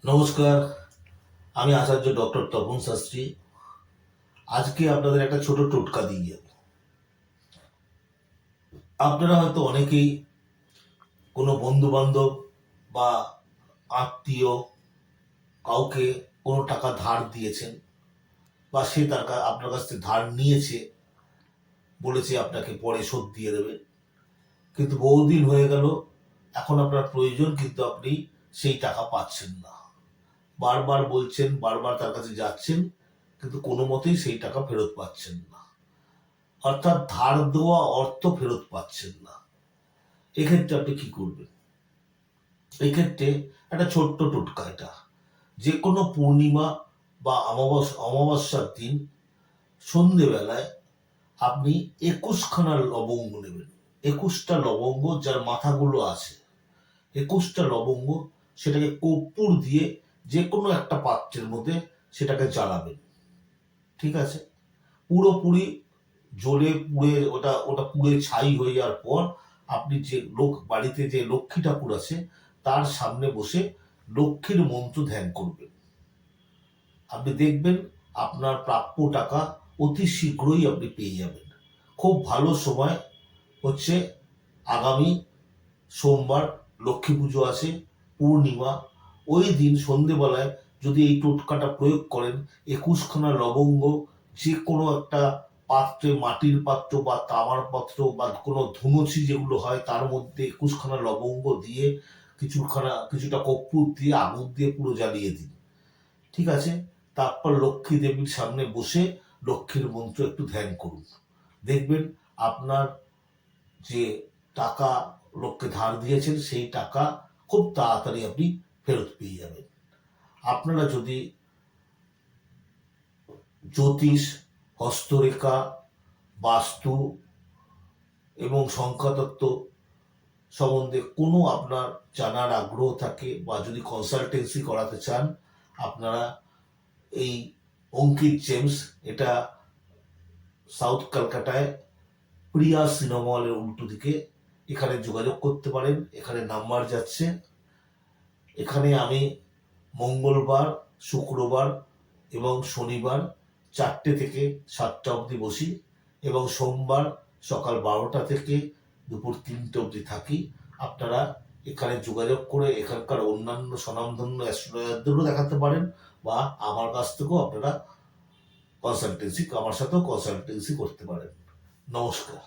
নমস্কার, আমি আচার্য ডক্টর তপন শাস্ত্রী। আজকে আপনাদের একটা ছোট টোটকা দিয়ে যাব। আপনারা হয়তো অনেকেই কোনো বন্ধু বান্ধব বা আত্মীয় কাউকে কোনো টাকা ধার দিয়েছেন, বা সে আপনার কাছ থেকে ধার নিয়েছে, বলেছে আপনাকে পরে শোধ দিয়ে দেবে, কিন্তু বহুদিন হয়ে গেল, এখন আপনার প্রয়োজন, কিন্তু আপনি সেই টাকা পাচ্ছেন না। বারবার বলছেন, বারবার তার কাছে যাচ্ছেন, কিন্তু কোনো মতেই সেই টাকা ফেরত পাচ্ছেন না, অর্থাৎ ধার দেওয়া অর্থ ফেরত পাচ্ছেন না। এক্ষেত্রে আপনি কি করবেন? এক্ষেত্রে একটা ছোট্ট টোটকা এটা। যে কোনো পূর্ণিমা বা অমাবস্যার দিন সন্ধেবেলায় আপনি 21খানা লবঙ্গ নেবেন। 21টা লবঙ্গ, যার মাথাগুলো আছে, 21টা লবঙ্গ, সেটাকে কর্পূর দিয়ে যে কোনো একটা পাত্রের মধ্যে সেটাকে জ্বালাবেন। ঠিক আছে? পুরোপুরি জ্বলে পুড়ে ওটা ওটা পুড়ে ছাই হয়ে যাওয়ার পর আপনি যে বাড়িতে যে লক্ষ্মী ঠাকুর আছে তার সামনে বসে লক্ষ্মীর মন্ত্র ধ্যান করবেন। আপনি দেখবেন আপনার প্রাপ্য টাকা অতি শীঘ্রই আপনি পেয়ে যাবেন। খুব ভালো সময় হচ্ছে আগামী সোমবার, লক্ষ্মী পুজো আছে, পূর্ণিমা। ওই দিন সন্ধেবেলায় যদি এই টোটকাটা প্রয়োগ করেন, 21খানা লবঙ্গ যে কোনো একটা পাত্রে, মাটির পাত্র বা তামার পাত্র বা কোনো ধুনুচি যেগুলো হয় তার মধ্যে 21খানা লবঙ্গ দিয়ে কিছুটা কর্পূর দিয়ে আগুন দিয়ে পুরো জ্বালিয়ে দিন। ঠিক আছে? তারপর লক্ষ্মী দেবীর সামনে বসে লক্ষ্মীর মন্ত্র একটু ধ্যান করুন। দেখবেন আপনার যে টাকা লোককে ধার দিয়েছেন সেই টাকা খুব তাড়াতাড়ি আপনি ফেরত পেয়ে যাবেন। আপনারা যদি জ্যোতিষ, হস্তরেখা, বাস্তু এবং সংখ্যাতত্ত্ব সম্বন্ধে কোনো আপনার জানার আগ্রহ থাকে, বা যদি কনসালটেন্সি করাতে চান, আপনারা এই অঙ্কিত জেমস, এটা সাউথ কলকাতায় প্রিয়া সিনেমা হলের উল্টো দিকে, এখানে যোগাযোগ করতে পারেন। এখানে নাম্বার যাচ্ছে। এখানে আমি মঙ্গলবার, শুক্রবার এবং শনিবার 4টে থেকে 7টা অবধি বসি, এবং সোমবার সকাল 12টা থেকে দুপুর 3টে অবধি থাকি। আপনারা এখানে যোগাযোগ করে এখানকার অন্যান্য স্বনামধন্য অ্যাস্ট্রোলজারদেরও দেখাতে পারেন, বা আমার কাছ থেকেও আপনারা আমার সাথেও কনসালটেন্সি করতে পারেন। নমস্কার।